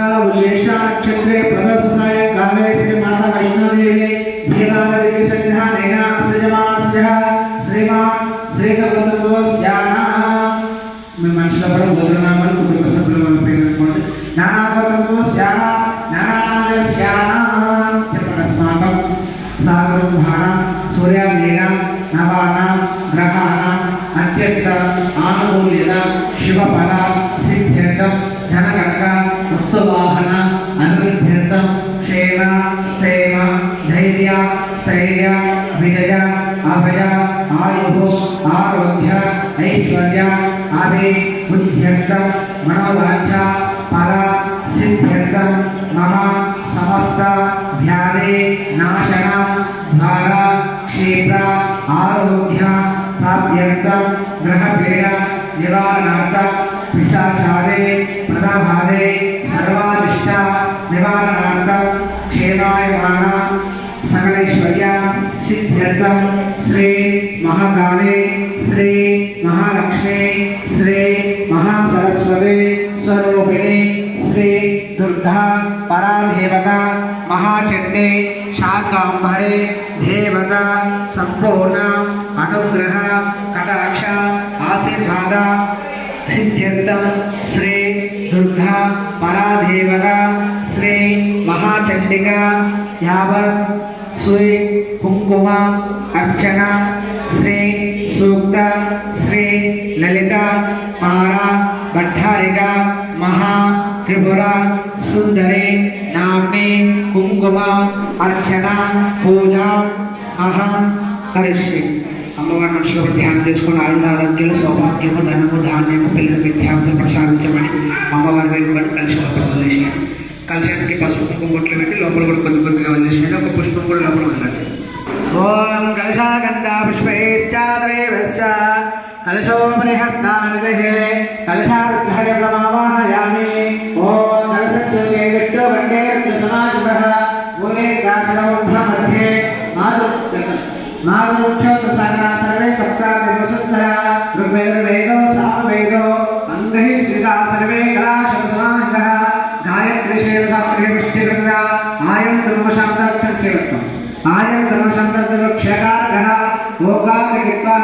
नक्षत्रे प्रदर्शनाय काले श्री माता वैष्णोदेवी भीमादेवी सन्निधानेन सजमानस्य श्रीमान श्रीगोविंदोस्याना मैं मनसुलपरम गोविंदनामन कुटुंब सभ्युలను పేర్కొనండి నానాగోవిందోస్యానా నానానామస్యానా చెప్పనస్మాకం సాగరుభాణ సూర్యాదేన నవానాం గ్రహాణాం అత్యంత ఆనుకూల్యత శుభఫల సిద్ధ్యర్థం ధనకనక వస్తువాహన అనువృద్ధ్యర్థం క్షేమ క్షేమ ధైర్య స్థైర్య విజయ అభయ ఆయు ఆరోగ్య ఐశ్వర్య ఆది బుద్ధ్యర్థం మనోవాంఛ ఫల సిద్ధ్యర్థం మమ సమస్త వ్యాధి నాశన భార క్షేత్ర ఆరోగ్య ప్రాప్త్యర్థం గ్రహపీడ నివారణార్థం पिशाचारे प्रदाभारे सर्वाभिष्ट निवारणार्थं क्षेमायमान सकलैश्वर्य सिद्ध्यर्थं श्री महाकाले श्री महालक्ष्मी श्री महासरस्वती स्वरूपिणी श्री दुर्गा परादेवता महाचण्डी शाकांभरे देवता संपूर्ण अनुग्रह कटाक्ष आशीर्वाद सिद्ध्यर्थं श्री दुर्गा परादेवता श्री महाचंडिका यावत् सुई कुंकुम अर्चना श्री सूक्त श्री ललिता माला भट्टारिका महा त्रिपुरा सुंदरी नाम्नी कुंकुम अर्चना पूजा अहं करिष्ये అమ్మవారి మనసులో ధ్యానం చేసుకుని ఆయుధారోగ్యాలు సౌభాగ్యము ధనము ధాన్యము పిల్లల విద్యార్థులు ప్రసాదించమని అమ్మవారి వైపు కలిసి వదిలేసాను. కలిసానికి పసుపు కుంకుమ బొట్లు పెట్టి లోపల కూడా కొద్దిగా వదిలేసాను. ఒక పుష్పం కూడా లోపల వదలండి. ఓం కలశాగంధా పుష్పైశ్చాదరేవశ్చ కలశోపరిహస్తానదే కలశారుద్ధయమావాహయామి. ఓం కలశస్య విష్ణువండే సమాజః మూలే దాసరౌఢ మధ్యే सर्वे सप्ताह ऋग्वेदो सामवेदो अंगहि श्रीता सर्वे कलाशब्दमांगः गायत्री शेषाप्रियपुष्टिरङ्गा आयं धर्मशास्त्रार्थं आयं धर्मशास्त्रार्थक्षकारः ओंकारकित्वा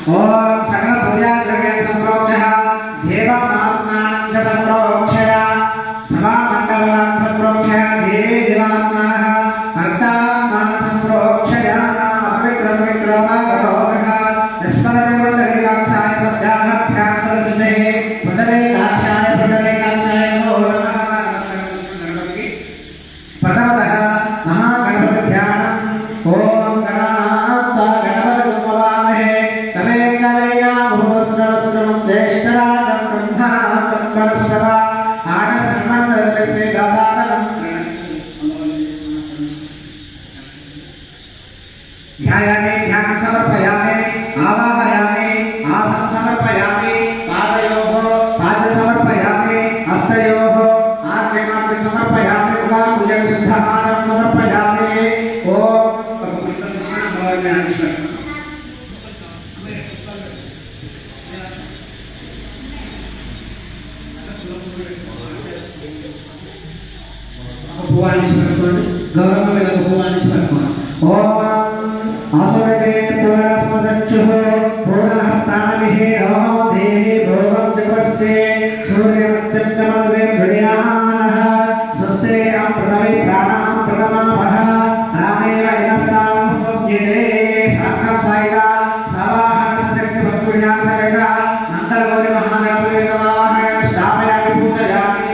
ओम सकल पूजा द्रव्य संप्रोक्षः देवमात्मानं च संप्रोक्षय समामण्डलं संप्रोक्षय देवी देवात्मानः अर्तात्मानं संप्रोक्षय पवित्रमगरोगः यस्मरदेवतलिकाक्षाय सद्याः भ्रान्तरजुने पुनरेकाक्षाय पुनरेकाक्षाय नमो नमः. प्रथमतः महागणपतिध्यानम्. ओम गणानां गणपतिमुपवामहे तमे कलया भूस्रवस्त्रं ज्येष्ठराजं ब्रह्मणां ब्रह्मणस्पदा आनसन्मन्त्रस्य दातारं ध्यायामि ध्यानं समर्पयामि आवाहयामि आसनं समर्पयामि पादयोः पादं समर्पयामि हस्तयोः आर्घ्यमार्घ्यं समर्पयामि मुखापूजन सिद्धहारं समर्पयामि. ओम ओम आसुरते पुनरस्मसच्युः पुनः प्राणविहीनो देवी भोगं जपस्ये सूर्यमत्यन्तमग्रे गृह्यानः स्वस्ते अप्रथमे प्राणां प्रथमापः रामेण इनस्तां भुज्यते साकं सायिका सवाहनस्य भक्तिविज्ञानसहिता नन्दगौरी महागणपते नमः स्थापयामि पूजयामि.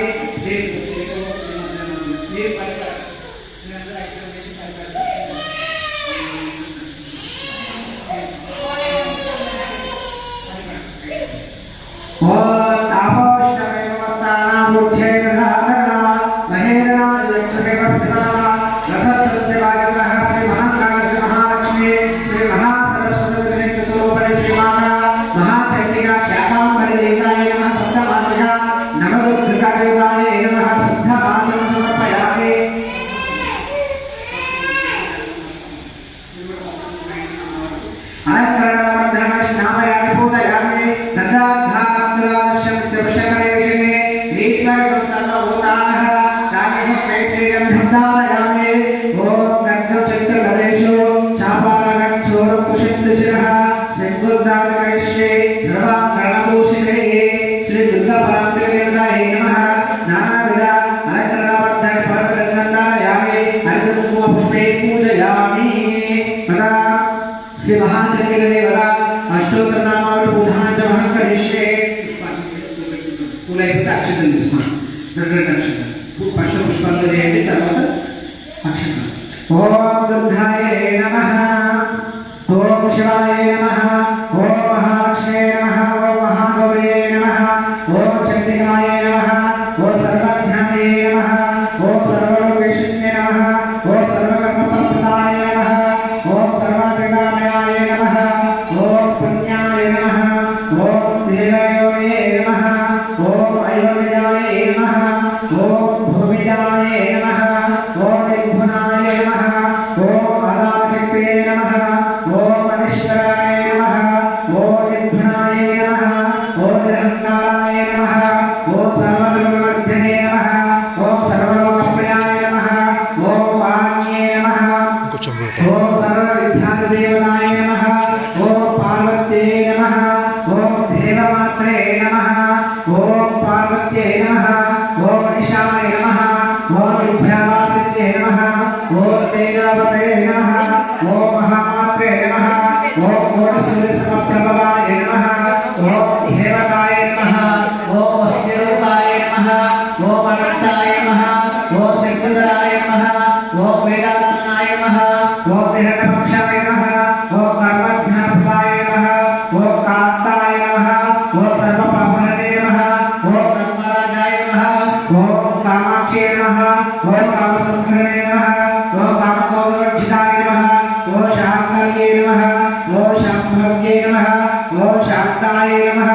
अलंकरणवर्धनं स्नापयामि पूजयामि नन्दाघातुरादर्शं त्रिपुषकरेशिने ईश्वरं सर्वभूतानः कामेह प्रेक्षेयं धारयामि ॐ गन्धचित्रगदेषु चापालकं शूरपुषितशिरः सिंहुदादकरिष्ये सर्वाङ्गणभूषिते श्री दुर्गापरात्रिदेवतायै नमः नानाविध अलंकरणवर्धनं पर्वतगन्धारयामि अर्घ्यकुङ्कुमपुष्पे पूजयामि तदा श्री महाचंद्रदेवता अष्टोत्तर नामावली पूजन च महं करिष्ये पुनः अक्षतं तीసుకోండి अक्षतं पुष्प पुष्पाలు చేయండి తర్వాత अक्षतं ओम दुर्गाय नमः ओम शिवाय नमः ओम महालक्ष्मी नमः ओम महागौरी नमः ओम चंडिकाय नमः ओम सर्वज्ञाने नमः ओम सर्वलोकेशन्ये नमः ओम सर्वकर्मफलप्रदाय नमः ओम सर्वाधिकामयाय नमः ओम पुण्याय नमः ओम देवयोगे नमः ओम अयोध्याय नमः ओम भूमिजाय नमः ओम निर्गुणाय नमः ओम अदाशक्ते नमः ओम अनिश्वराय नमः ओम निर्गुणाय नमः ओम निरहंकाराय नमः ओम सर्वलोकवर्धिने नमः ओम सर्वलोकप्रियाय नमः ओम वाण्ये नमः ओम सर्वविद्यादेवताय नमः ओम पार्वत्यै नमः ओम देवमात्रे नमः ओम पार्वत्यै नमः ओम निशाय नमः ओम विद्यावासिन्ये नमः ओम तेजवते नमः ओम महामात्रे नमः ओम कोटसूर्यसमप्रभवाय नमः ओम देवताय नमः ओम सत्यरूपाय नमः ओम अनंताय नमः ओम सिद्धराय नमः ओम वेदांतनाय नमः ओम हिरण्यपक्षाय नमः ओम कर्मज्ञानप्रदाय नमः ओम कान्ताय नमः ओम सर्वपापहरणे नमः ओम कर्मराजाय नमः ओम कामाक्षे नमः ओम कामसंहरणे नमः ओम कामकोदवर्जिताय नमः ओम शांताये नमः ओम शांभव्ये नमः ओम शांताय नमः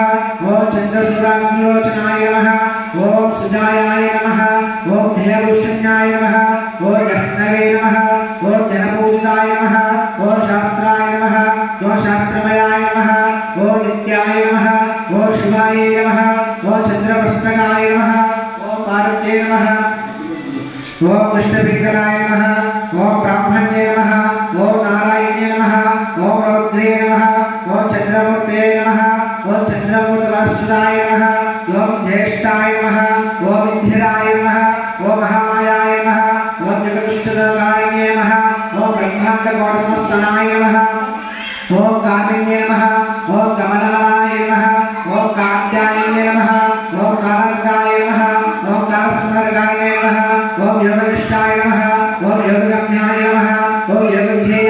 ओम चंद्रसूराग्निलोचनाय नमः ओम सुजायाय नमः ओम देवभूषण्याय नमः ओम जह्नवे नमः ओम जनपूजिताय नमः ओम शास्त्राय नमः ओम शास्त्रमयाय नमः ओम नित्याय नमः ओम शिवाय नमः ओम चंद्रपुस्तकाय नमः ओम पार्वत्यै नमः ओम कृष्णपिंगलाय नमः ओम ब्राह्मण्ये नमः ओम नारायणे नमः ओम रौद्रे नमः ओम चंद्रमूर्ते नमः ओम चंद्रमूर्तवासुदाय नमः ओम ज्येष्ठाय नमः ओम इंदिराय नमः ओम महामायाय नमः ओम जगदुष्टदाय नमः ओम ब्रह्मांडकोटमस्तनाय नमः ओम कामिन्ये नमः ओम कमलाय नमः ओम कात्यायने नमः ओम कालकाय नमः ओम कालसंहरकाय नमः ओम योगनिष्ठाय नमः ओम योगगम्याय नमः ओम योगध्यै